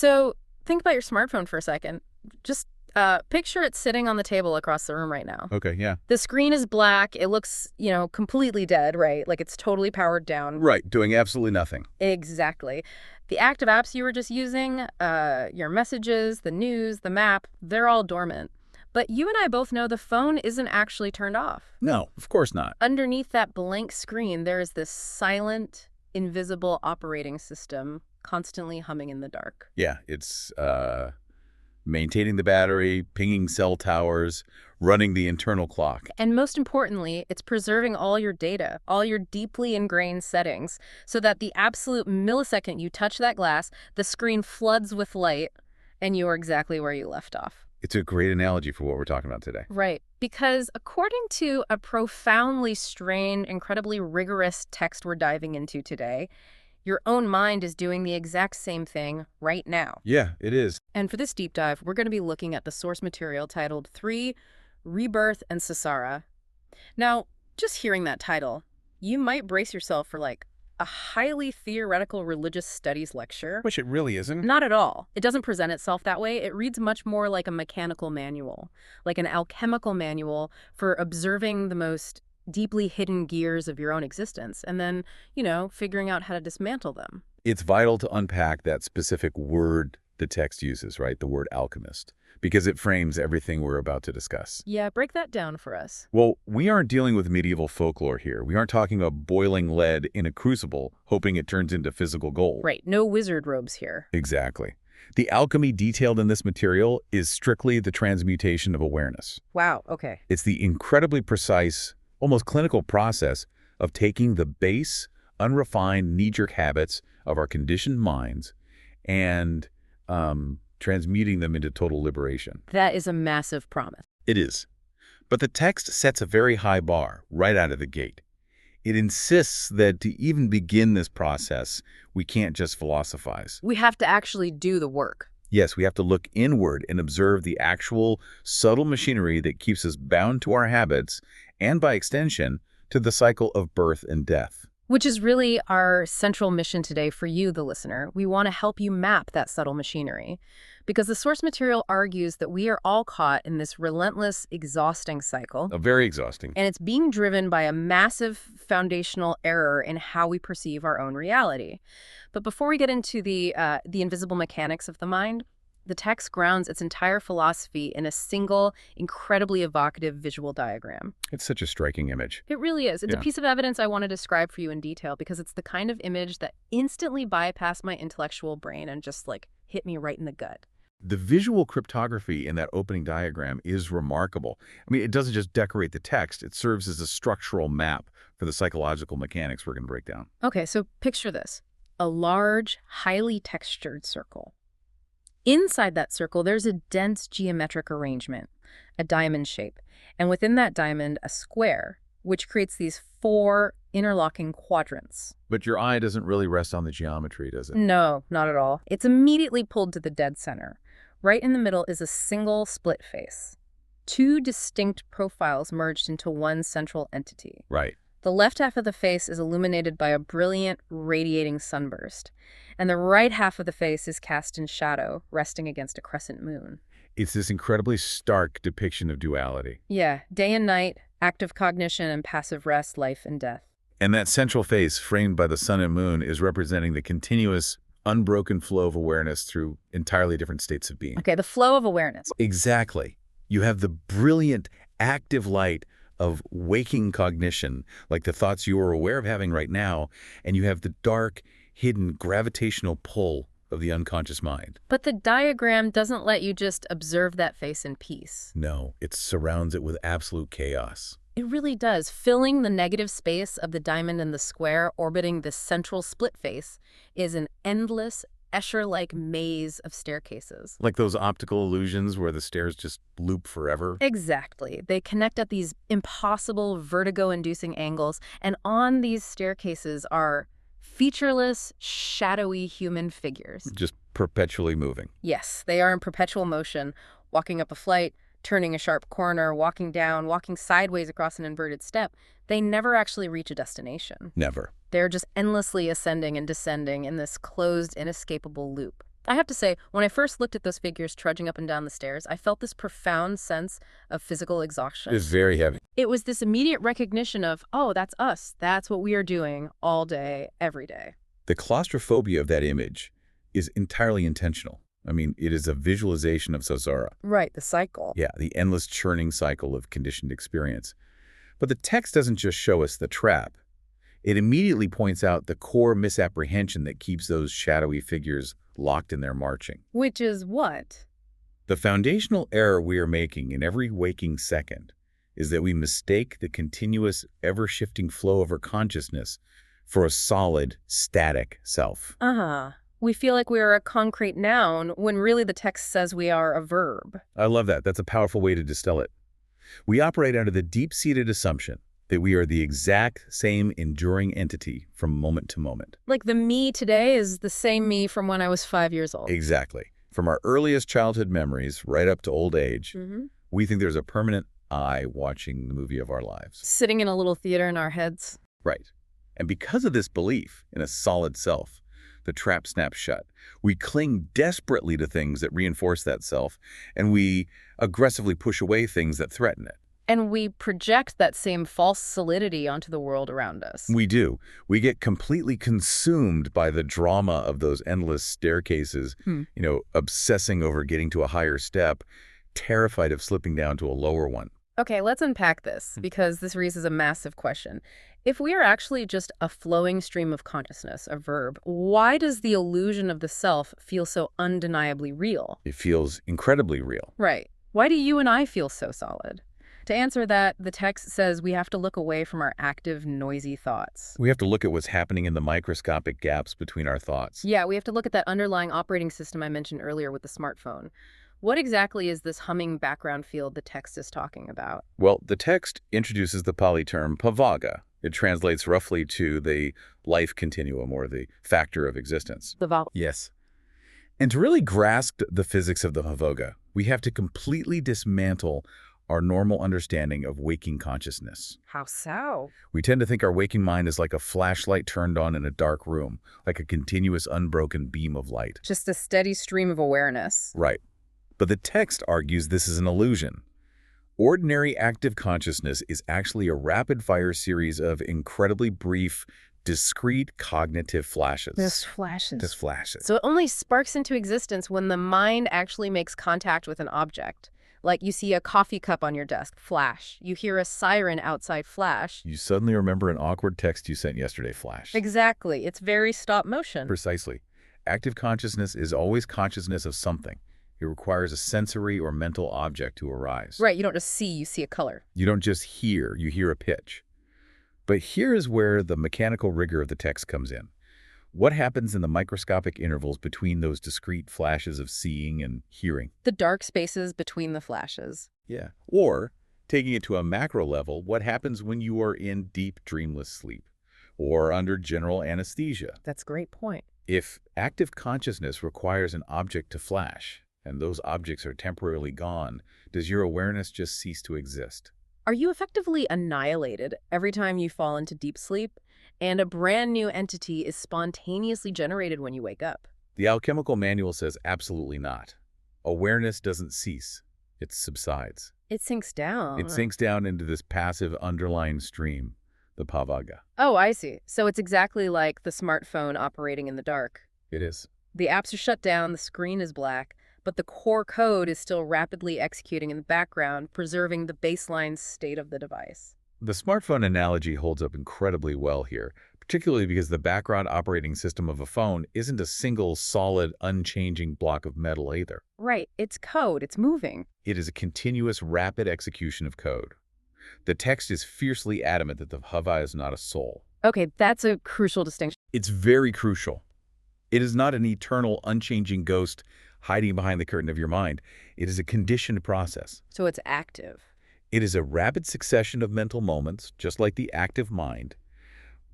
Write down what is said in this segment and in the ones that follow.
So think about your smartphone for a second. Just picture it sitting on the table across the room right now. Okay, yeah. The screen is black. It looks, completely dead, right? Like it's totally powered down. Right, doing absolutely nothing. Exactly. The active apps you were just using, your messages, the news, the map, they're all dormant. But you and I both know the phone isn't actually turned off. No, of course not. Underneath that blank screen, there is this silent, invisible operating system constantly humming in the dark. Yeah, it's maintaining the battery, pinging cell towers, running the internal clock. And most importantly, it's preserving all your data, all your deeply ingrained settings, so that the absolute millisecond you touch that glass, the screen floods with light, and you're exactly where you left off. It's a great analogy for what we're talking about today. Right. Because according to a profoundly strained, incredibly rigorous text we're diving into today, your own mind is doing the exact same thing right now. Yeah, it is. And for this deep dive, we're going to be looking at the source material titled 3, Rebirth and Samsara. Now, just hearing that title, you might brace yourself for like a highly theoretical religious studies lecture. Which it really isn't. Not at all. It doesn't present itself that way. It reads much more like a mechanical manual, like an alchemical manual for observing the most deeply hidden gears of your own existence and then, figuring out how to dismantle them. It's vital to unpack that specific word the text uses, right? The word alchemist, because it frames everything we're about to discuss. Yeah, break that down for us. Well, we aren't dealing with medieval folklore here. We aren't talking about boiling lead in a crucible, hoping it turns into physical gold. Right, no wizard robes here. Exactly. The alchemy detailed in this material is strictly the transmutation of awareness. Wow, okay. It's the incredibly precise, almost clinical process of taking the base, unrefined, knee-jerk habits of our conditioned minds and transmuting them into total liberation. That is a massive promise. It is. But the text sets a very high bar right out of the gate. It insists that to even begin this process, we can't just philosophize. We have to actually do the work. Yes, we have to look inward and observe the actual subtle machinery that keeps us bound to our habits and, by extension, to the cycle of birth and death. Which is really our central mission today for you, the listener. We want to help you map that subtle machinery. Because the source material argues that we are all caught in this relentless, exhausting cycle. Very exhausting. And it's being driven by a massive foundational error in how we perceive our own reality. But before we get into the invisible mechanics of the mind, the text grounds its entire philosophy in a single, incredibly evocative visual diagram. It's such a striking image. It really is. It's a piece of evidence I want to describe for you in detail because it's the kind of image that instantly bypassed my intellectual brain and just hit me right in the gut. The visual cryptography in that opening diagram is remarkable. I mean, it doesn't just decorate the text. It serves as a structural map for the psychological mechanics we're going to break down. Okay, so picture this. A large, highly textured circle. Inside that circle, there's a dense geometric arrangement, a diamond shape, and within that diamond, a square, which creates these 4 interlocking quadrants. But your eye doesn't really rest on the geometry, does it? No, not at all. It's immediately pulled to the dead center. Right in the middle is a single split face. 2 distinct profiles merged into one central entity. Right. The left half of the face is illuminated by a brilliant, radiating sunburst, and the right half of the face is cast in shadow, resting against a crescent moon. It's this incredibly stark depiction of duality. Yeah, day and night, active cognition and passive rest, life and death. And that central face, framed by the sun and moon, is representing the continuous, unbroken flow of awareness through entirely different states of being. Okay, the flow of awareness. Exactly. You have the brilliant, active light of waking cognition, like the thoughts you are aware of having right now, and you have the dark, hidden gravitational pull of the unconscious mind. But the diagram doesn't let you just observe that face in peace. No, it surrounds it with absolute chaos. It really does. Filling the negative space of the diamond and the square orbiting the central split face is an endless, Escher-like maze of staircases. Like those optical illusions where the stairs just loop forever? Exactly. They connect at these impossible, vertigo-inducing angles, and on these staircases are featureless, shadowy human figures. Just perpetually moving. Yes, they are in perpetual motion, walking up a flight, turning a sharp corner, walking down, walking sideways across an inverted step. They never actually reach a destination. Never. They're just endlessly ascending and descending in this closed, inescapable loop. I have to say, when I first looked at those figures trudging up and down the stairs, I felt this profound sense of physical exhaustion. It's very heavy. It was this immediate recognition of, oh, that's us. That's what we are doing all day, every day. The claustrophobia of that image is entirely intentional. I mean, it is a visualization of Samsara. Right, the cycle. Yeah, the endless churning cycle of conditioned experience. But the text doesn't just show us the trap. It immediately points out the core misapprehension that keeps those shadowy figures locked in their marching. Which is what? The foundational error we are making in every waking second is that we mistake the continuous, ever-shifting flow of our consciousness for a solid, static self. We feel like we are a concrete noun when really the text says we are a verb. I love that. That's a powerful way to distill it. We operate under the deep-seated assumption that we are the exact same enduring entity from moment to moment. Like the me today is the same me from when I was 5 years old. Exactly. From our earliest childhood memories right up to old age, we think there's a permanent I watching the movie of our lives. Sitting in a little theater in our heads. Right. And because of this belief in a solid self, the trap snaps shut. We cling desperately to things that reinforce that self, and we aggressively push away things that threaten it. And we project that same false solidity onto the world around us. We do. We get completely consumed by the drama of those endless staircases, obsessing over getting to a higher step, terrified of slipping down to a lower one. Okay, let's unpack this, because this raises a massive question. If we are actually just a flowing stream of consciousness, a verb, why does the illusion of the self feel so undeniably real? It feels incredibly real. Right. Why do you and I feel so solid? To answer that, the text says we have to look away from our active, noisy thoughts. We have to look at what's happening in the microscopic gaps between our thoughts. Yeah, we have to look at that underlying operating system I mentioned earlier with the smartphone. What exactly is this humming background field the text is talking about? Well, the text introduces the Pali term Bhavaṅga. It translates roughly to the life continuum or the factor of existence. Yes. And to really grasp the physics of the Bhavaṅga, we have to completely dismantle our normal understanding of waking consciousness. How so? We tend to think our waking mind is like a flashlight turned on in a dark room, like a continuous unbroken beam of light. Just a steady stream of awareness. Right. But the text argues this is an illusion. Ordinary active consciousness is actually a rapid-fire series of incredibly brief, discrete cognitive flashes. Just flashes. So So it only sparks into existence when the mind actually makes contact with an object. Like you see a coffee cup on your desk, flash. You hear a siren outside, flash. you suddenly remember an awkward text you sent yesterday, flash. Exactly. It's very stop motion. Precisely. Active consciousness is always consciousness of something. It requires a sensory or mental object to arise. Right, you don't just see, you see a color. You don't just hear, you hear a pitch. But here is where the mechanical rigor of the text comes in. What happens in the microscopic intervals between those discrete flashes of seeing and hearing? The dark spaces between the flashes. Yeah. Or, taking it to a macro level, what happens when you are in deep dreamless sleep or under general anesthesia? That's a great point. If active consciousness requires an object to flash, and those objects are temporarily gone, does your awareness just cease to exist? Are you effectively annihilated every time you fall into deep sleep, and a brand new entity is spontaneously generated when you wake up? The alchemical manual says absolutely not. Awareness doesn't cease. It subsides. It sinks down. It sinks down into this passive underlying stream, the Bhavaṅga. Oh, I see. So it's exactly like the smartphone operating in the dark. It is. The apps are shut down, the screen is black, but the core code is still rapidly executing in the background, preserving the baseline state of the device. The smartphone analogy holds up incredibly well here, particularly because the background operating system of a phone isn't a single, solid, unchanging block of metal either. Right, it's code, it's moving. It is a continuous, rapid execution of code. The text is fiercely adamant that the Bhava is not a soul. Okay, that's a crucial distinction. It's very crucial. It is not an eternal, unchanging ghost hiding behind the curtain of your mind. It is a conditioned process. So it's active. It is a rapid succession of mental moments, just like the active mind,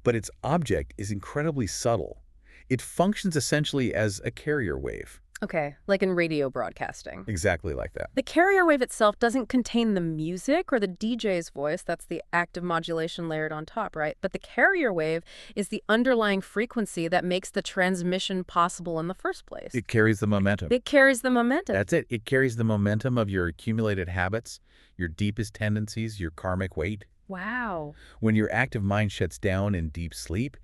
but its object is incredibly subtle. It functions essentially as a carrier wave. Okay, like in radio broadcasting. Exactly like that. The carrier wave itself doesn't contain the music or the DJ's voice. That's the active modulation layered on top, right? But the carrier wave is the underlying frequency that makes the transmission possible in the first place. It carries the momentum. It carries the momentum. That's it. It carries the momentum of your accumulated habits, your deepest tendencies, your karmic weight. Wow. When your active mind shuts down in deep sleep,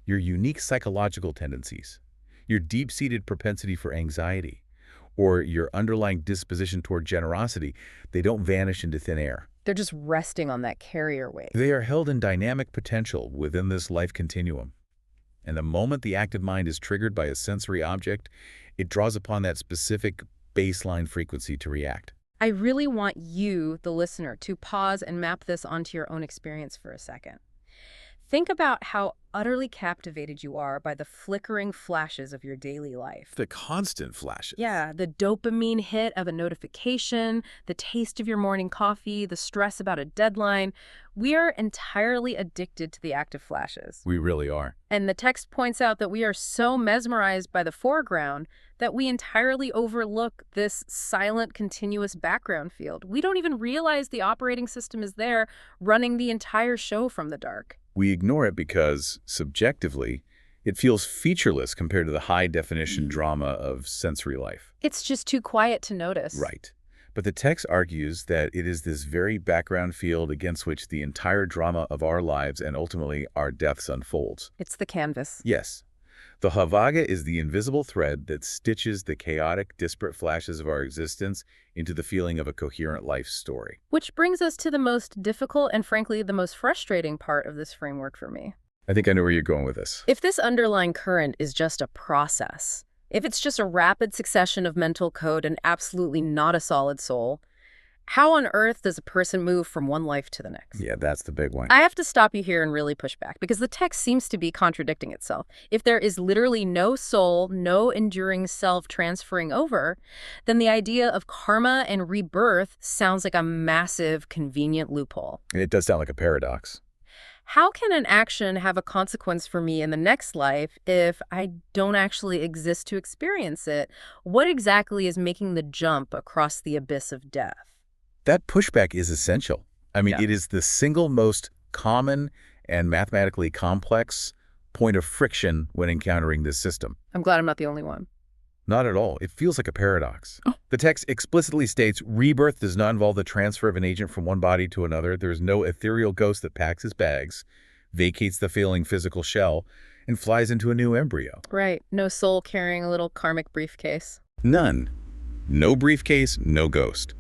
your unique psychological tendencies, your deep-seated propensity for anxiety, or your underlying disposition toward generosity, they don't vanish into thin air. They're just resting on that carrier wave. They are held in dynamic potential within this life continuum. And the moment the active mind is triggered by a sensory object, it draws upon that specific baseline frequency to react. I really want you, the listener, to pause and map this onto your own experience for a second. Think about how utterly captivated you are by the flickering flashes of your daily life. The constant flashes. Yeah, the dopamine hit of a notification, the taste of your morning coffee, the stress about a deadline. We are entirely addicted to the active flashes. We really are. And the text points out that we are so mesmerized by the foreground that we entirely overlook this silent, continuous background field. We don't even realize the operating system is there, running the entire show from the dark. We ignore it because, subjectively, it feels featureless compared to the high-definition drama of sensory life. It's just too quiet to notice. Right. But the text argues that it is this very background field against which the entire drama of our lives and ultimately our deaths unfolds. It's the canvas. Yes. The Bhavaṅga is the invisible thread that stitches the chaotic, disparate flashes of our existence into the feeling of a coherent life story. Which brings us to the most difficult and, frankly, the most frustrating part of this framework for me. I think I know where you're going with this. If this underlying current is just a process, if it's just a rapid succession of mental code and absolutely not a solid soul, how on earth does a person move from one life to the next? Yeah, that's the big one. I have to stop you here and really push back, because the text seems to be contradicting itself. If there is literally no soul, no enduring self transferring over, then the idea of karma and rebirth sounds like a massive, convenient loophole. It does sound like a paradox. How can an action have a consequence for me in the next life if I don't actually exist to experience it? What exactly is making the jump across the abyss of death? That pushback is essential. I mean, Yeah. It is the single most common and mathematically complex point of friction when encountering this system. I'm glad I'm not the only one. Not at all. It feels like a paradox. Oh. The text explicitly states rebirth does not involve the transfer of an agent from one body to another. There is no ethereal ghost that packs his bags, vacates the failing physical shell, and flies into a new embryo. Right. No soul carrying a little karmic briefcase. None. No briefcase, no ghost.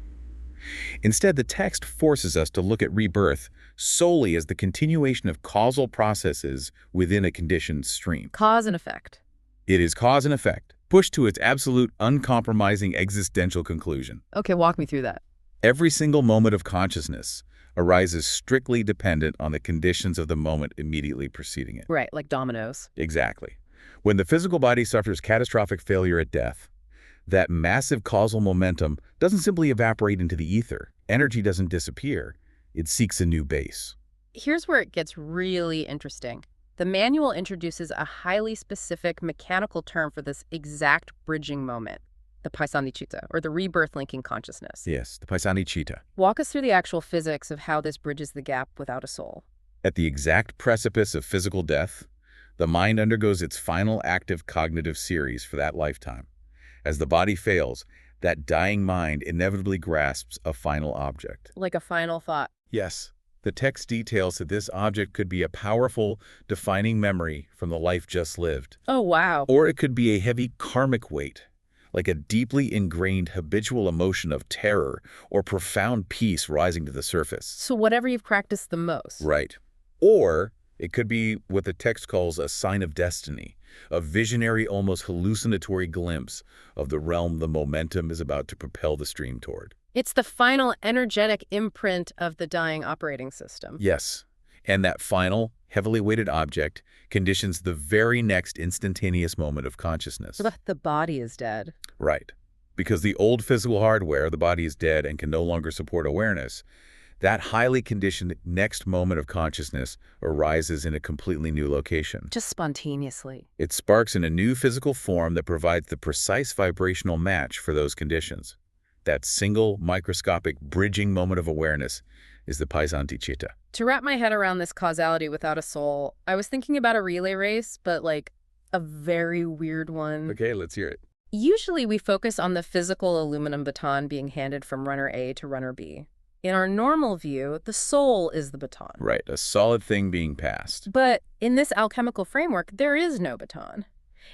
Instead, the text forces us to look at rebirth solely as the continuation of causal processes within a conditioned stream. Cause and effect. It is cause and effect, pushed to its absolute, uncompromising existential conclusion. Okay, walk me through that. Every single moment of consciousness arises strictly dependent on the conditions of the moment immediately preceding it. Right, like dominoes. Exactly. When the physical body suffers catastrophic failure at death, that massive causal momentum doesn't simply evaporate into the ether. Energy doesn't disappear. It seeks a new base. Here's where it gets really interesting. The manual introduces a highly specific mechanical term for this exact bridging moment, the Paṭisandhi Citta, or the rebirth-linking consciousness. Yes, the Paṭisandhi Citta. Walk us through the actual physics of how this bridges the gap without a soul. At the exact precipice of physical death, the mind undergoes its final active cognitive series for that lifetime. As the body fails, that dying mind inevitably grasps a final object. Like a final thought. Yes, the text details that this object could be a powerful, defining memory from the life just lived. Oh, wow. Or it could be a heavy karmic weight, like a deeply ingrained habitual emotion of terror or profound peace rising to the surface. So whatever you've practiced the most. Right. Or it could be what the text calls a sign of destiny, a visionary, almost hallucinatory glimpse of the realm the momentum is about to propel the stream toward. It's the final energetic imprint of the dying operating system. Yes, and that final, heavily weighted object conditions the very next instantaneous moment of consciousness. The body is dead. Right. Because the old physical hardware, the body is dead and can no longer support awareness, That highly conditioned next moment of consciousness arises in a completely new location. Just spontaneously. It sparks in a new physical form that provides the precise vibrational match for those conditions. That single, microscopic, bridging moment of awareness is the Paṭisandhi Citta. To wrap my head around this causality without a soul, I was thinking about a relay race, but like a very weird one. Okay, let's hear it. Usually we focus on the physical aluminum baton being handed from runner A to runner B. In our normal view, the soul is the baton. Right, a solid thing being passed. But in this alchemical framework, there is no baton.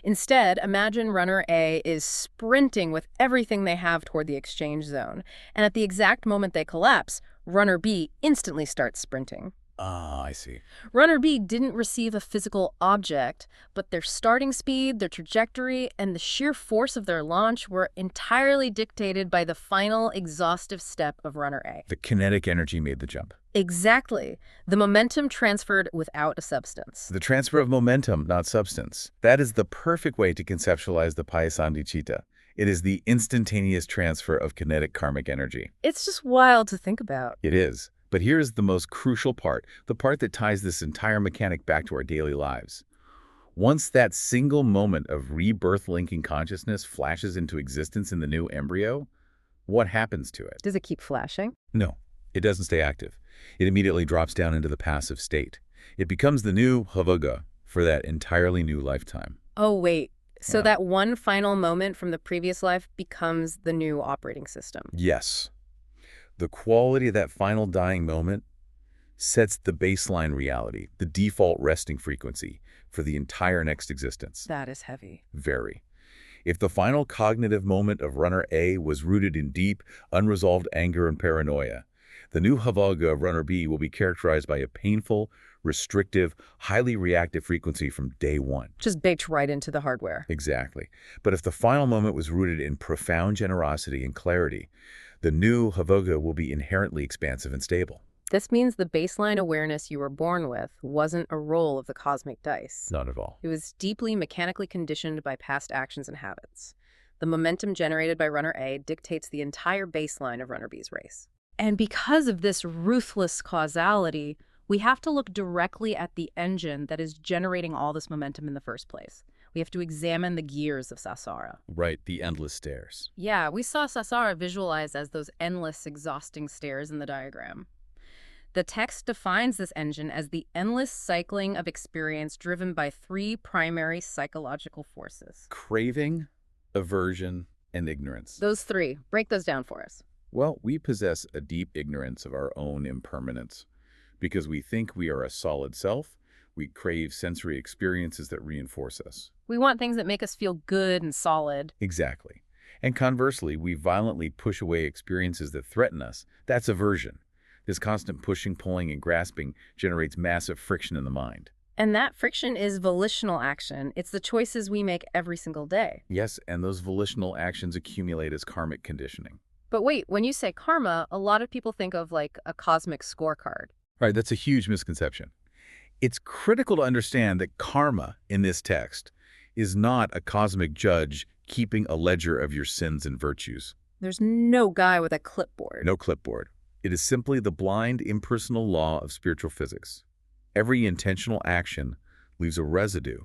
Instead, imagine runner A is sprinting with everything they have toward the exchange zone, and at the exact moment they collapse, runner B instantly starts sprinting. Ah, I see. Runner B didn't receive a physical object, but their starting speed, their trajectory, and the sheer force of their launch were entirely dictated by the final exhaustive step of runner A. The kinetic energy made the jump. Exactly. The momentum transferred without a substance. The transfer of momentum, not substance. That is the perfect way to conceptualize the Paṭisandhi Citta. It is the instantaneous transfer of kinetic karmic energy. It's just wild to think about. It is. But here's the most crucial part, the part that ties this entire mechanic back to our daily lives. Once that single moment of rebirth-linking consciousness flashes into existence in the new embryo, what happens to it? Does it keep flashing? No, it doesn't stay active. It immediately drops down into the passive state. It becomes the new Bhavaṅga for that entirely new lifetime. Oh, wait. So Yeah. that one final moment from the previous life becomes the new operating system. Yes. The quality of that final dying moment sets the baseline reality, the default resting frequency for the entire next existence. That is heavy. Very. If the final cognitive moment of runner A was rooted in deep, unresolved anger and paranoia, the new Bhavaṅga of runner B will be characterized by a painful, restrictive, highly reactive frequency from day one. Just baked right into the hardware. Exactly. But if the final moment was rooted in profound generosity and clarity, the new Bhavaṅga will be inherently expansive and stable. This means the baseline awareness you were born with wasn't a roll of the cosmic dice. Not at all. It was deeply mechanically conditioned by past actions and habits. The momentum generated by runner A dictates the entire baseline of runner B's race. And because of this ruthless causality, we have to look directly at the engine that is generating all this momentum in the first place. We have to examine the gears of Saṃsāra. Right, the endless stairs. Yeah, we saw Saṃsāra visualized as those endless, exhausting stairs in the diagram. The text defines this engine as the endless cycling of experience driven by three primary psychological forces. Craving, aversion, and ignorance. Those three. Break those down for us. Well, we possess a deep ignorance of our own impermanence. Because we think we are a solid self, we crave sensory experiences that reinforce us. We want things that make us feel good and solid. Exactly. And conversely, we violently push away experiences that threaten us. That's aversion. This constant pushing, pulling, and grasping generates massive friction in the mind. And that friction is volitional action. It's the choices we make every single day. Yes, and those volitional actions accumulate as karmic conditioning. But wait, when you say karma, a lot of people think of like a cosmic scorecard. Right, that's a huge misconception. It's critical to understand that karma in this text is not a cosmic judge keeping a ledger of your sins and virtues. There's no guy with a clipboard. No clipboard. It is simply the blind, impersonal law of spiritual physics. Every intentional action leaves a residue,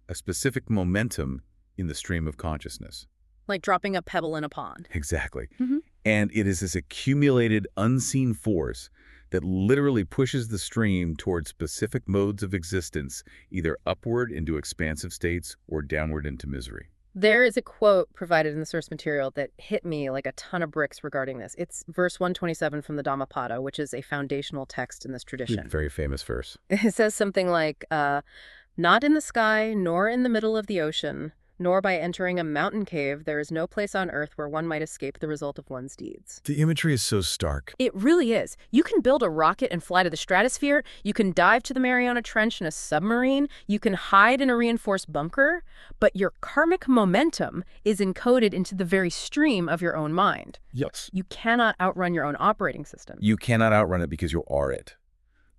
a specific momentum in the stream of consciousness. Like dropping a pebble in a pond. Exactly. Mm-hmm. And it is this accumulated, unseen force that literally pushes the stream towards specific modes of existence, either upward into expansive states or downward into misery. There is a quote provided in the source material that hit me like a ton of bricks regarding this. It's verse 127 from the Dhammapada, which is a foundational text in this tradition. Very famous verse. It says something like, not in the sky, nor in the middle of the ocean, nor by entering a mountain cave, there is no place on earth where one might escape the result of one's deeds. The imagery is so stark. It really is. You can build a rocket and fly to the stratosphere. You can dive to the Mariana Trench in a submarine. You can hide in a reinforced bunker. But your karmic momentum is encoded into the very stream of your own mind. Yes. You cannot outrun your own operating system. You cannot outrun it because you are it.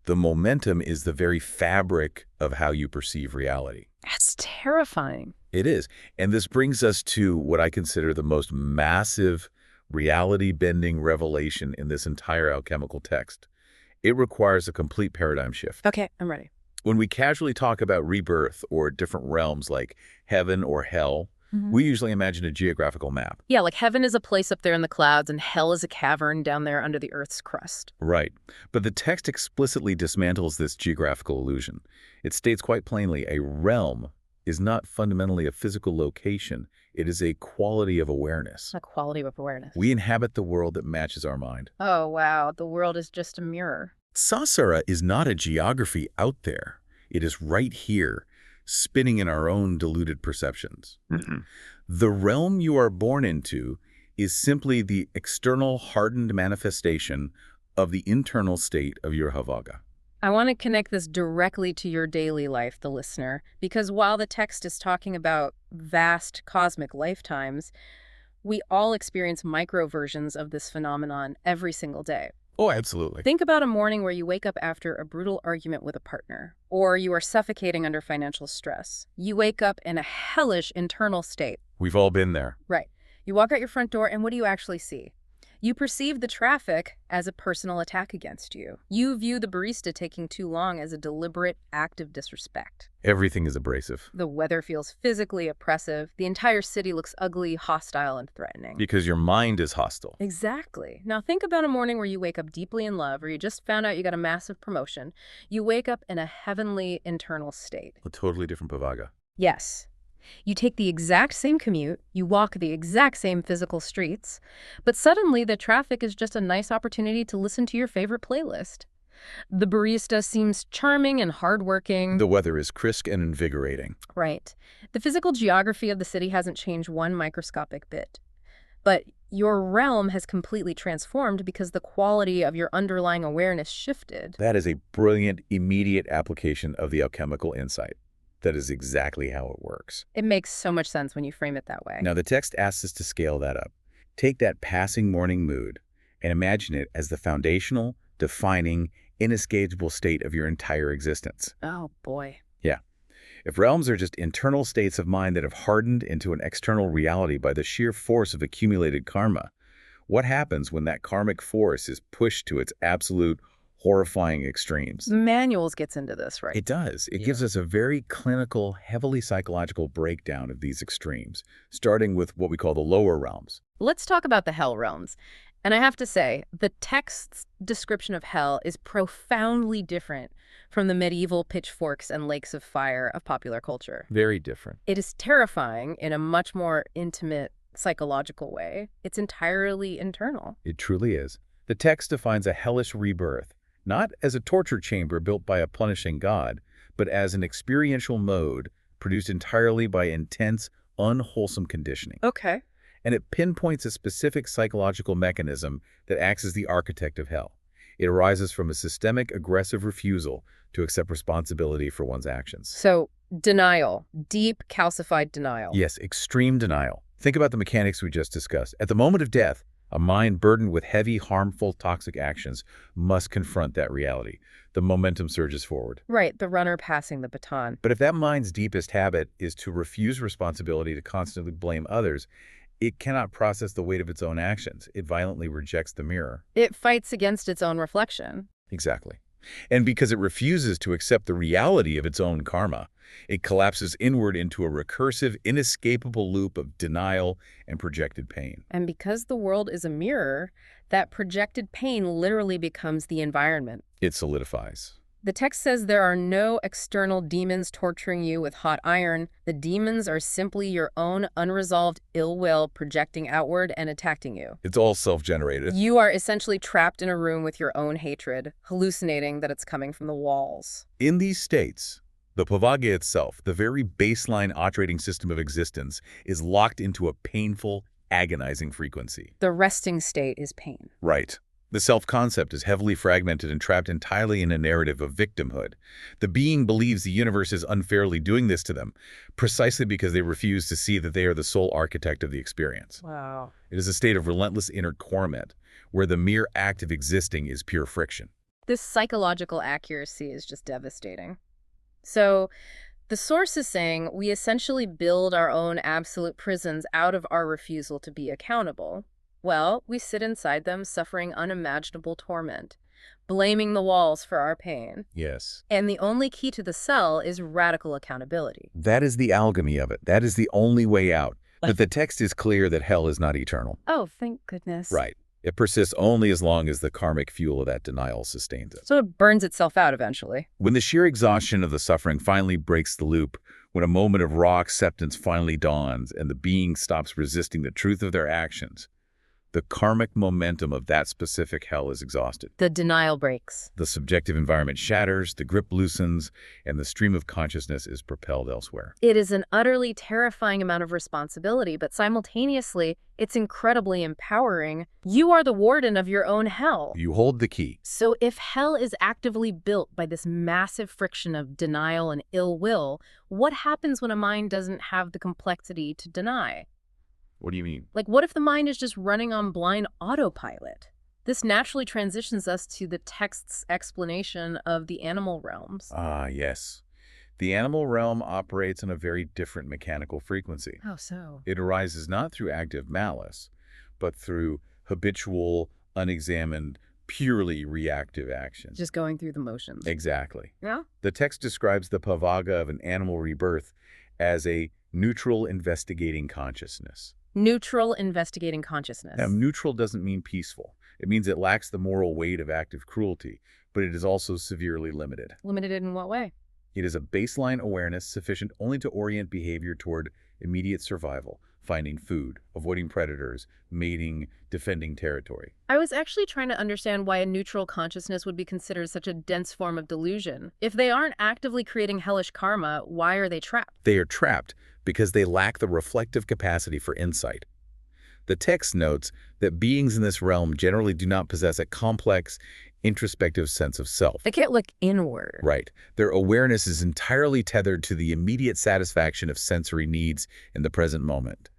The momentum is the very fabric of how you perceive reality. That's terrifying. It is. And this brings us to what I consider the most massive reality-bending revelation in this entire alchemical text. It requires a complete paradigm shift. Okay, I'm ready. When we casually talk about rebirth or different realms like heaven or hell, we usually imagine a geographical map. Yeah, like heaven is a place up there in the clouds and hell is a cavern down there under the Earth's crust. Right. But the text explicitly dismantles this geographical illusion. It states quite plainly a realm is not fundamentally a physical location. It is a quality of awareness. A quality of awareness. We inhabit the world that matches our mind. Oh, wow. The world is just a mirror. Saṃsāra is not a geography out there. It is right here, spinning in our own deluded perceptions. The realm you are born into is simply the external hardened manifestation of the internal state of your Bhavaṅga. I want to connect this directly to your daily life, the listener, because while the text is talking about vast cosmic lifetimes, we all experience micro versions of this phenomenon every single day. Oh, absolutely. Think about a morning where you wake up after a brutal argument with a partner, or you are suffocating under financial stress. You wake up in a hellish internal state. We've all been there. Right. You walk out your front door, and what do you actually see? You perceive the traffic as a personal attack against you. You view the barista taking too long as a deliberate act of disrespect. Everything is abrasive. The weather feels physically oppressive. The entire city looks ugly, hostile, and threatening. Because your mind is hostile. Exactly. Now think about a morning where you wake up deeply in love, or you just found out you got a massive promotion. You wake up in a heavenly internal state. A totally different Bhavaṅga. Yes. You take the exact same commute, you walk the exact same physical streets, but suddenly the traffic is just a nice opportunity to listen to your favorite playlist. The barista seems charming and hardworking. The weather is crisp and invigorating. Right. The physical geography of the city hasn't changed one microscopic bit. But your realm has completely transformed because the quality of your underlying awareness shifted. That is a brilliant, immediate application of the alchemical insight. That is exactly how it works. It makes so much sense when you frame it that way. Now, the text asks us to scale that up. Take that passing morning mood and imagine it as the foundational, defining, inescapable state of your entire existence. Oh, boy. Yeah. If realms are just internal states of mind that have hardened into an external reality by the sheer force of accumulated karma, what happens when that karmic force is pushed to its absolute horrifying extremes? The manuals gets into this, right? It does. It gives us a very clinical, heavily psychological breakdown of these extremes, starting with what we call the lower realms. Let's talk about the hell realms. And I have to say, the text's description of hell is profoundly different from the medieval pitchforks and lakes of fire of popular culture. Very different. It is terrifying in a much more intimate, psychological way. It's entirely internal. It truly is. The text defines a hellish rebirth, not as a torture chamber built by a punishing god, but as an experiential mode produced entirely by intense, unwholesome conditioning. Okay. And it pinpoints a specific psychological mechanism that acts as the architect of hell. It arises from a systemic, aggressive refusal to accept responsibility for one's actions. So, denial. Deep, calcified denial. Yes, extreme denial. Think about the mechanics we just discussed. At the moment of death, a mind burdened with heavy, harmful, toxic actions must confront that reality. The momentum surges forward. Right, the runner passing the baton. But if that mind's deepest habit is to refuse responsibility, to constantly blame others, it cannot process the weight of its own actions. It violently rejects the mirror. It fights against its own reflection. Exactly. And because it refuses to accept the reality of its own karma, it collapses inward into a recursive, inescapable loop of denial and projected pain. And because the world is a mirror, that projected pain literally becomes the environment. It solidifies. The text says there are no external demons torturing you with hot iron. The demons are simply your own unresolved ill will projecting outward and attacking you. It's all self-generated. You are essentially trapped in a room with your own hatred, hallucinating that it's coming from the walls. In these states, the Bhavaṅga itself, the very baseline operating system of existence, is locked into a painful, agonizing frequency. The resting state is pain. Right. The self-concept is heavily fragmented and trapped entirely in a narrative of victimhood. The being believes the universe is unfairly doing this to them, precisely because they refuse to see that they are the sole architect of the experience. Wow. It is a state of relentless inner torment, where the mere act of existing is pure friction. This psychological accuracy is just devastating. So, the source is saying we essentially build our own absolute prisons out of our refusal to be accountable. Well, we sit inside them suffering unimaginable torment, blaming the walls for our pain. Yes. And the only key to the cell is radical accountability. That is the alchemy of it. That is the only way out. But the text is clear that hell is not eternal. Oh, thank goodness. Right. It persists only as long as the karmic fuel of that denial sustains it. So it burns itself out eventually. When the sheer exhaustion of the suffering finally breaks the loop, when a moment of raw acceptance finally dawns and the being stops resisting the truth of their actions, the karmic momentum of that specific hell is exhausted. The denial breaks. The subjective environment shatters, the grip loosens, and the stream of consciousness is propelled elsewhere. It is an utterly terrifying amount of responsibility, but simultaneously, it's incredibly empowering. You are the warden of your own hell. You hold the key. So if hell is actively built by this massive friction of denial and ill will, what happens when a mind doesn't have the complexity to deny? What do you mean? Like, what if the mind is just running on blind autopilot? This naturally transitions us to the text's explanation of the animal realms. Ah, yes. The animal realm operates on a very different mechanical frequency. How so? It arises not through active malice, but through habitual, unexamined, purely reactive actions. Just going through the motions. Exactly. Yeah? The text describes the Bhavaṅga of an animal rebirth as a neutral investigating consciousness. Neutral investigating consciousness. Now, neutral doesn't mean peaceful. It means it lacks the moral weight of active cruelty, but it is also severely limited. Limited in what way? It is a baseline awareness sufficient only to orient behavior toward immediate survival, finding food, avoiding predators, mating, defending territory. I was actually trying to understand why a neutral consciousness would be considered such a dense form of delusion. If they aren't actively creating hellish karma, why are they trapped? They are trapped because they lack the reflective capacity for insight. The text notes that beings in this realm generally do not possess a complex, introspective sense of self. They can't look inward. Right. Their awareness is entirely tethered to the immediate satisfaction of sensory needs in the present moment.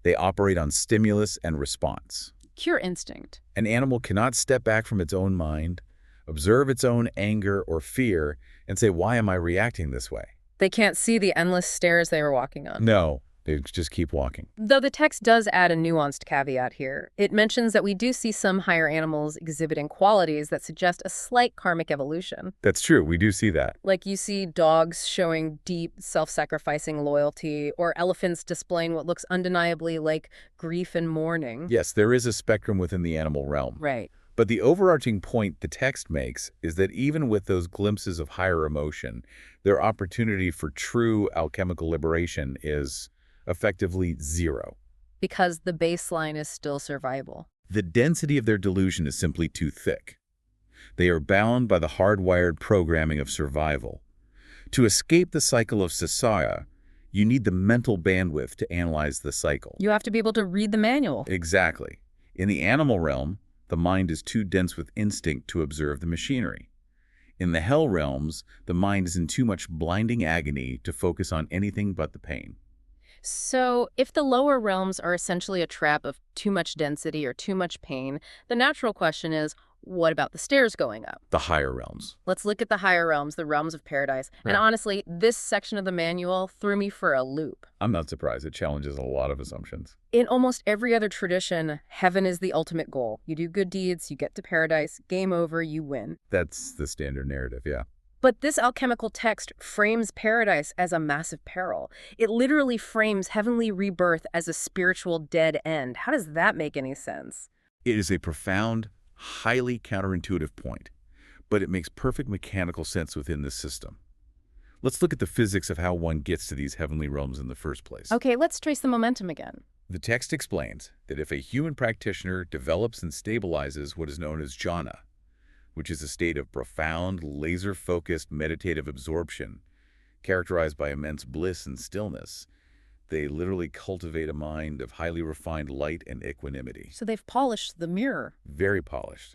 They operate on stimulus and response. Pure instinct. An animal cannot step back from its own mind, observe its own anger or fear, and say, why am I reacting this way? They can't see the endless stairs they were walking on. No, they just keep walking. Though the text does add a nuanced caveat here. It mentions that we do see some higher animals exhibiting qualities that suggest a slight karmic evolution. That's true. We do see that. Like you see dogs showing deep, self-sacrificing loyalty, or elephants displaying what looks undeniably like grief and mourning. Yes, there is a spectrum within the animal realm. Right. But the overarching point the text makes is that even with those glimpses of higher emotion, their opportunity for true alchemical liberation is effectively zero. Because the baseline is still survival. The density of their delusion is simply too thick. They are bound by the hardwired programming of survival. To escape the cycle of Samsāra, you need the mental bandwidth to analyze the cycle. You have to be able to read the manual. Exactly. In the animal realm, the mind is too dense with instinct to observe the machinery. In the hell realms, the mind is in too much blinding agony to focus on anything but the pain. So, if the lower realms are essentially a trap of too much density or too much pain, the natural question is, what about the stairs going up? The higher realms. Let's look at the higher realms, the realms of paradise. Yeah. And honestly, this section of the manual threw me for a loop. I'm not surprised. It challenges a lot of assumptions. In almost every other tradition, heaven is the ultimate goal. You do good deeds, you get to paradise, game over, you win. That's the standard narrative, yeah. But this alchemical text frames paradise as a massive peril. It literally frames heavenly rebirth as a spiritual dead end. How does that make any sense? It is a profound, highly counterintuitive point, but it makes perfect mechanical sense within this system. Let's look at the physics of how one gets to these heavenly realms in the first place. Okay, let's trace the momentum again. The text explains that if a human practitioner develops and stabilizes what is known as jhana, which is a state of profound, laser-focused meditative absorption, characterized by immense bliss and stillness, they literally cultivate a mind of highly refined light and equanimity. So they've polished the mirror. Very polished.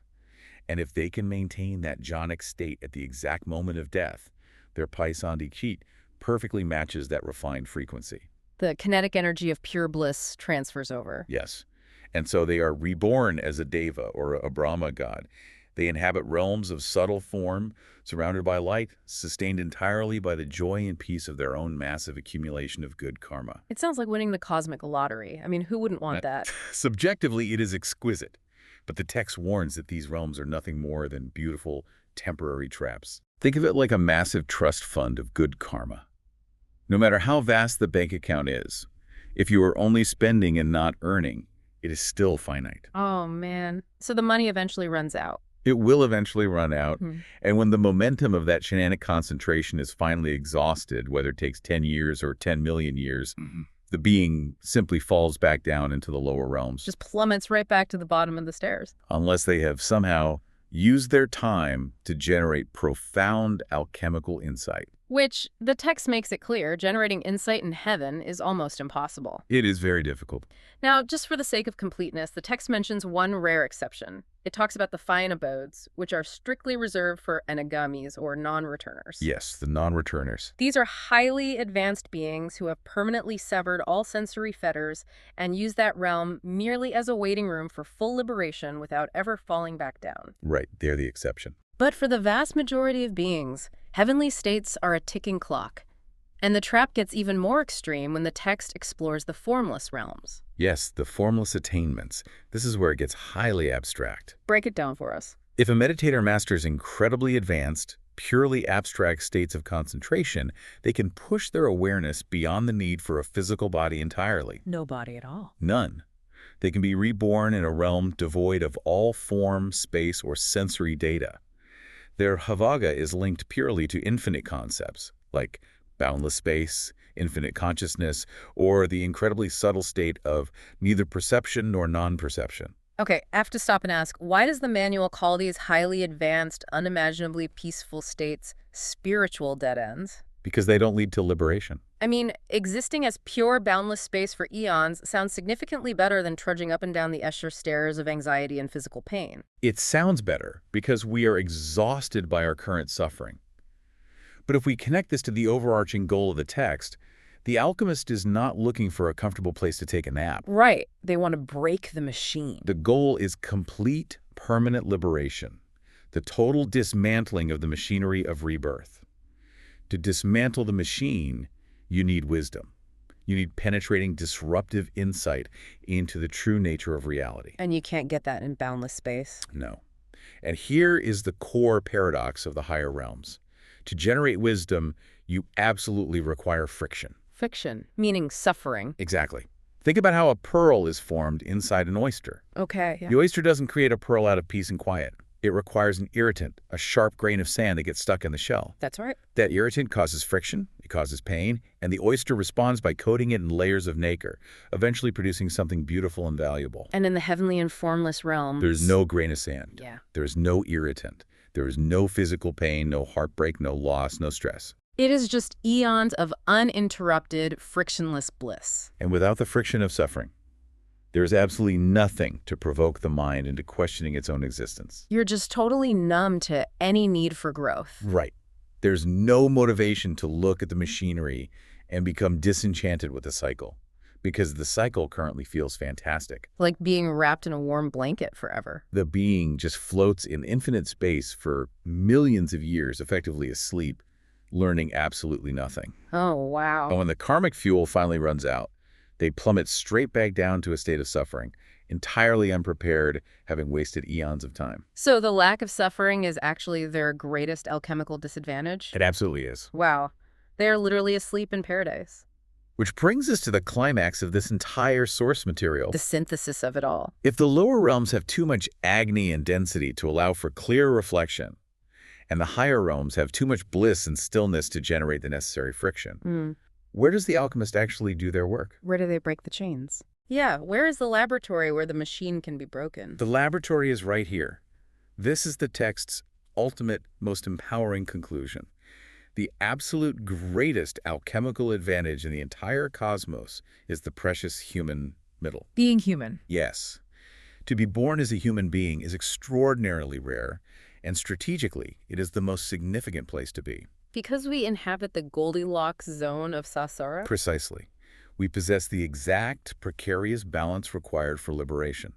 And if they can maintain that jhanic state at the exact moment of death, their Paṭisandhi perfectly matches that refined frequency. The kinetic energy of pure bliss transfers over. Yes. And so they are reborn as a deva or a Brahma god. They inhabit realms of subtle form, surrounded by light, sustained entirely by the joy and peace of their own massive accumulation of good karma. It sounds like winning the cosmic lottery. I mean, who wouldn't want that? Subjectively, it is exquisite, but the text warns that these realms are nothing more than beautiful, temporary traps. Think of it like a massive trust fund of good karma. No matter how vast the bank account is, if you are only spending and not earning, it is still finite. Oh, man. So the money eventually runs out. It will eventually run out, and when the momentum of that shenanic concentration is finally exhausted, whether it takes 10 years or 10 million years, the being simply falls back down into the lower realms. Just plummets right back to the bottom of the stairs. Unless they have somehow used their time to generate profound alchemical insight. Which, the text makes it clear, generating insight in heaven is almost impossible. It is very difficult. Now, just for the sake of completeness, the text mentions one rare exception. It talks about the fine abodes, which are strictly reserved for enagamis, or non-returners. Yes, the non-returners. These are highly advanced beings who have permanently severed all sensory fetters and use that realm merely as a waiting room for full liberation without ever falling back down. Right, they're the exception. But for the vast majority of beings, heavenly states are a ticking clock. And the trap gets even more extreme when the text explores the formless realms. Yes, the formless attainments. This is where it gets highly abstract. Break it down for us. If a meditator masters incredibly advanced, purely abstract states of concentration, they can push their awareness beyond the need for a physical body entirely. No body at all. None. They can be reborn in a realm devoid of all form, space, or sensory data. Their Bhavaṅga is linked purely to infinite concepts, like boundless space, infinite consciousness, or the incredibly subtle state of neither perception nor non-perception. Okay, I have to stop and ask, why does the manual call these highly advanced, unimaginably peaceful states spiritual dead ends? Because they don't lead to liberation. I mean, existing as pure, boundless space for eons sounds significantly better than trudging up and down the Escher stairs of anxiety and physical pain. It sounds better because we are exhausted by our current suffering. But if we connect this to the overarching goal of the text, the alchemist is not looking for a comfortable place to take a nap. Right. They want to break the machine. The goal is complete, permanent liberation, the total dismantling of the machinery of rebirth. To dismantle the machine, you need wisdom. You need penetrating, disruptive insight into the true nature of reality. And you can't get that in boundless space. No. And here is the core paradox of the higher realms. To generate wisdom, you absolutely require friction. Friction, meaning suffering. Exactly. Think about how a pearl is formed inside an oyster. Okay. Yeah. The oyster doesn't create a pearl out of peace and quiet. It requires an irritant, a sharp grain of sand that gets stuck in the shell. That's right. That irritant causes friction, it causes pain, and the oyster responds by coating it in layers of nacre, eventually producing something beautiful and valuable. And in the heavenly and formless realms... There's no grain of sand. Yeah. There's no irritant. There is no physical pain, no heartbreak, no loss, no stress. It is just eons of uninterrupted, frictionless bliss. And without the friction of suffering, there is absolutely nothing to provoke the mind into questioning its own existence. You're just totally numb to any need for growth. Right. There's no motivation to look at the machinery and become disenchanted with the cycle, because the cycle currently feels fantastic. Like being wrapped in a warm blanket forever. The being just floats in infinite space for millions of years, effectively asleep, learning absolutely nothing. Oh, wow. And when the karmic fuel finally runs out, they plummet straight back down to a state of suffering, entirely unprepared, having wasted eons of time. So the lack of suffering is actually their greatest alchemical disadvantage? It absolutely is. Wow. They are literally asleep in paradise. Which brings us to the climax of this entire source material. The synthesis of it all. If the lower realms have too much agony and density to allow for clear reflection, and the higher realms have too much bliss and stillness to generate the necessary friction, where does the alchemist actually do their work? Where do they break the chains? Yeah, where is the laboratory where the machine can be broken? The laboratory is right here. This is the text's ultimate, most empowering conclusion. The absolute greatest alchemical advantage in the entire cosmos is the precious human middle. Being human. Yes. To be born as a human being is extraordinarily rare, and strategically, it is the most significant place to be. Because we inhabit the Goldilocks zone of Saṃsāra? Precisely. We possess the exact precarious balance required for liberation.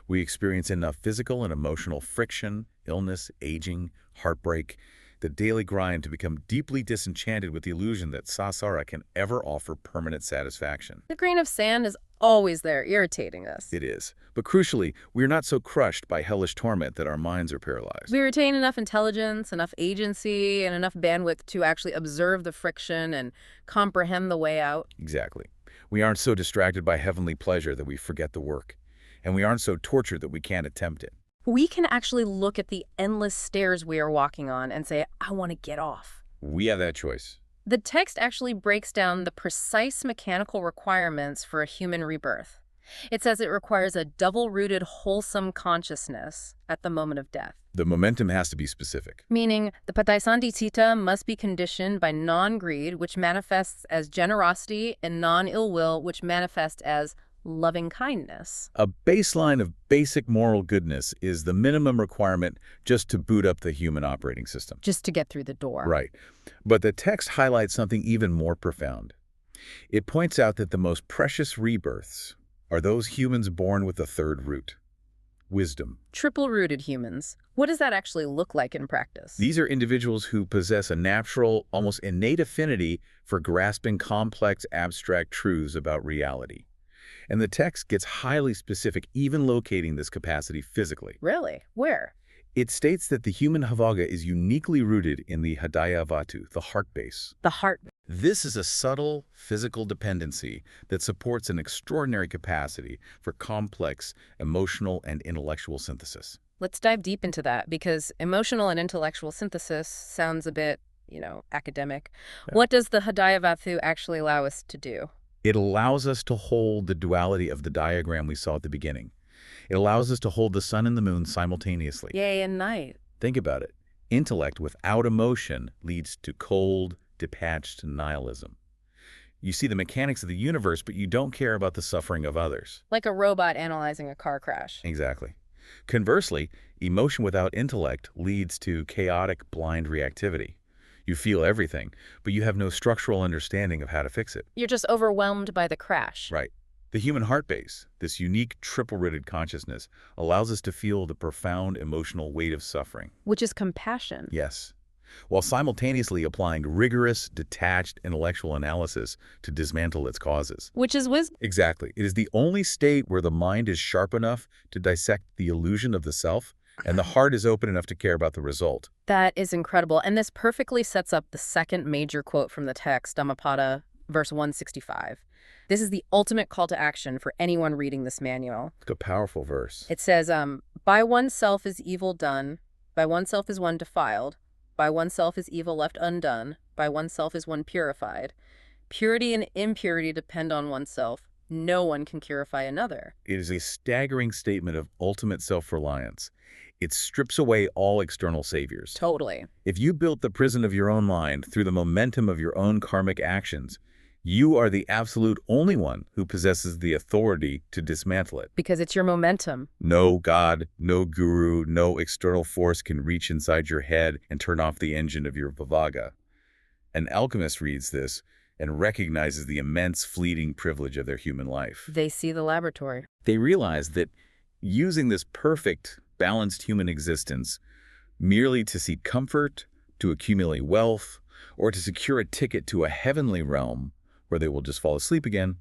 We experience enough physical and emotional friction, illness, aging, heartbreak, the daily grind to become deeply disenchanted with the illusion that Saṃsāra can ever offer permanent satisfaction. The grain of sand is always there, irritating us. It is. But crucially, we are not so crushed by hellish torment that our minds are paralyzed. We retain enough intelligence, enough agency, and enough bandwidth to actually observe the friction and comprehend the way out. Exactly. We aren't so distracted by heavenly pleasure that we forget the work. And we aren't so tortured that we can't attempt it. We can actually look at the endless stairs we are walking on and say, I want to get off. We have that choice. The text actually breaks down the precise mechanical requirements for a human rebirth. It says it requires a double-rooted, wholesome consciousness at the moment of death. The momentum has to be specific. Meaning, the Paṭisandhi Citta must be conditioned by non-greed, which manifests as generosity, and non-ill will, which manifests as loving kindness. A baseline of basic moral goodness is the minimum requirement just to boot up the human operating system. Just to get through the door. Right. But the text highlights something even more profound. It points out that the most precious rebirths are those humans born with the third root, wisdom. Triple-rooted humans. What does that actually look like in practice? These are individuals who possess a natural, almost innate affinity for grasping complex, abstract truths about reality. And the text gets highly specific, even locating this capacity physically. Really? Where? It states that the human Bhavaṅga is uniquely rooted in the Hridaya Vatu, the heart base. The heart. This is a subtle physical dependency that supports an extraordinary capacity for complex emotional and intellectual synthesis. Let's dive deep into that, because emotional and intellectual synthesis sounds a bit, academic. Yeah. What does the Hridaya Vatu actually allow us to do? It allows us to hold the duality of the diagram we saw at the beginning. It allows us to hold the sun and the moon simultaneously. Day and night. Think about it. Intellect without emotion leads to cold, detached nihilism. You see the mechanics of the universe, but you don't care about the suffering of others. Like a robot analyzing a car crash. Exactly. Conversely, emotion without intellect leads to chaotic, blind reactivity. You feel everything, but you have no structural understanding of how to fix it. You're just overwhelmed by the crash. Right. The human heart base, this unique triple-rooted consciousness, allows us to feel the profound emotional weight of suffering. Which is compassion. Yes. While simultaneously applying rigorous, detached intellectual analysis to dismantle its causes. Which is wisdom. Exactly. It is the only state where the mind is sharp enough to dissect the illusion of the self, and the heart is open enough to care about the result. That is incredible. And this perfectly sets up the second major quote from the text, Dhammapada, verse 165. This is the ultimate call to action for anyone reading this manual. It's a powerful verse. It says, by oneself is evil done, by oneself is one defiled, by oneself is evil left undone, by oneself is one purified. Purity and impurity depend on oneself. No one can purify another. It is a staggering statement of ultimate self-reliance. It strips away all external saviors. Totally. If you built the prison of your own mind through the momentum of your own karmic actions, you are the absolute only one who possesses the authority to dismantle it. Because it's your momentum. No God, no guru, no external force can reach inside your head and turn off the engine of your Bhavaṅga. An alchemist reads this and recognizes the immense fleeting privilege of their human life. They see the laboratory. They realize that using this perfect, balanced human existence merely to seek comfort, to accumulate wealth, or to secure a ticket to a heavenly realm where they will just fall asleep again,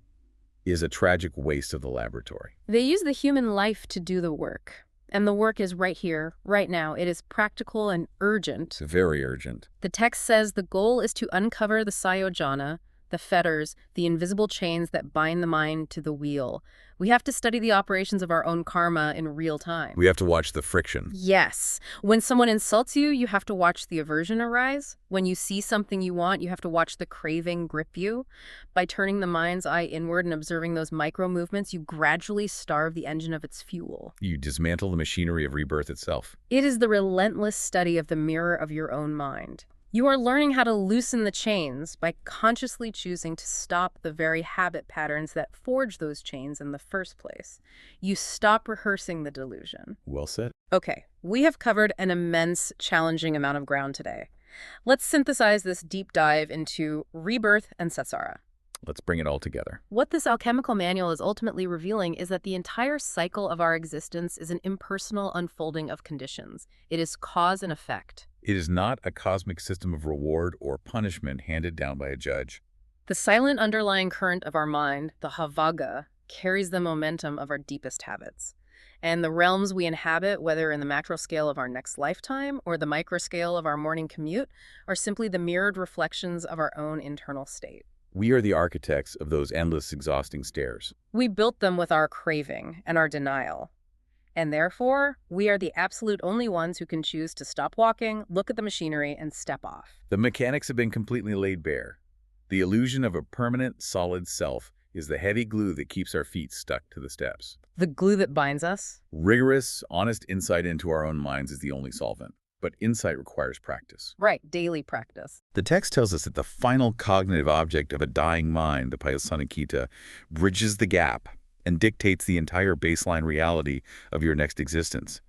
is a tragic waste of the laboratory. They use the human life to do the work. And the work is right here, right now. It is practical and urgent. Very urgent. The text says the goal is to uncover the sayojana, the fetters, the invisible chains that bind the mind to the wheel. We have to study the operations of our own karma in real time. We have to watch the friction. Yes. When someone insults you, you have to watch the aversion arise. When you see something you want, you have to watch the craving grip you. By turning the mind's eye inward and observing those micro movements, you gradually starve the engine of its fuel. You dismantle the machinery of rebirth itself. It is the relentless study of the mirror of your own mind. You are learning how to loosen the chains by consciously choosing to stop the very habit patterns that forge those chains in the first place. You stop rehearsing the delusion. Well said. Okay, we have covered an immense, challenging amount of ground today. Let's synthesize this deep dive into rebirth and Samsara. Let's bring it all together. What this alchemical manual is ultimately revealing is that the entire cycle of our existence is an impersonal unfolding of conditions. It is cause and effect. It is not a cosmic system of reward or punishment handed down by a judge. The silent underlying current of our mind, the Bhavaṅga, carries the momentum of our deepest habits. And the realms we inhabit, whether in the macro scale of our next lifetime or the micro scale of our morning commute, are simply the mirrored reflections of our own internal state. We are the architects of those endless, exhausting stairs. We built them with our craving and our denial. And therefore, we are the absolute only ones who can choose to stop walking, look at the machinery, and step off. The mechanics have been completely laid bare. The illusion of a permanent, solid self is the heavy glue that keeps our feet stuck to the steps. The glue that binds us? Rigorous, honest insight into our own minds is the only solvent. But insight requires practice. Right, daily practice. The text tells us that the final cognitive object of a dying mind, the Paṭisandhi, bridges the gap and dictates the entire baseline reality of your next existence.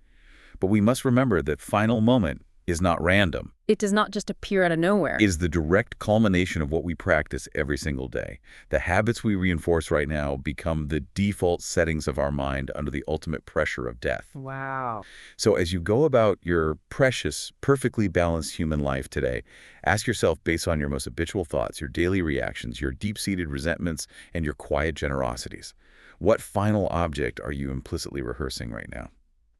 But we must remember that final moment is not random. It does not just appear out of nowhere. It is the direct culmination of what we practice every single day. The habits we reinforce right now become the default settings of our mind under the ultimate pressure of death. Wow. So as you go about your precious, perfectly balanced human life today, ask yourself, based on your most habitual thoughts, your daily reactions, your deep-seated resentments, and your quiet generosities, what final object are you implicitly rehearsing right now?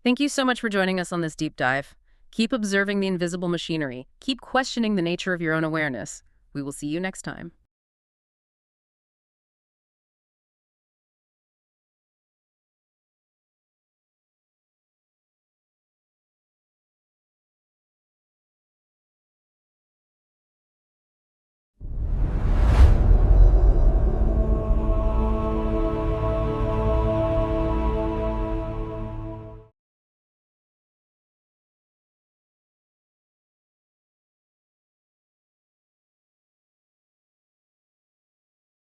Thank you so much for joining us on this deep dive. Keep observing the invisible machinery. Keep questioning the nature of your own awareness. We will see you next time.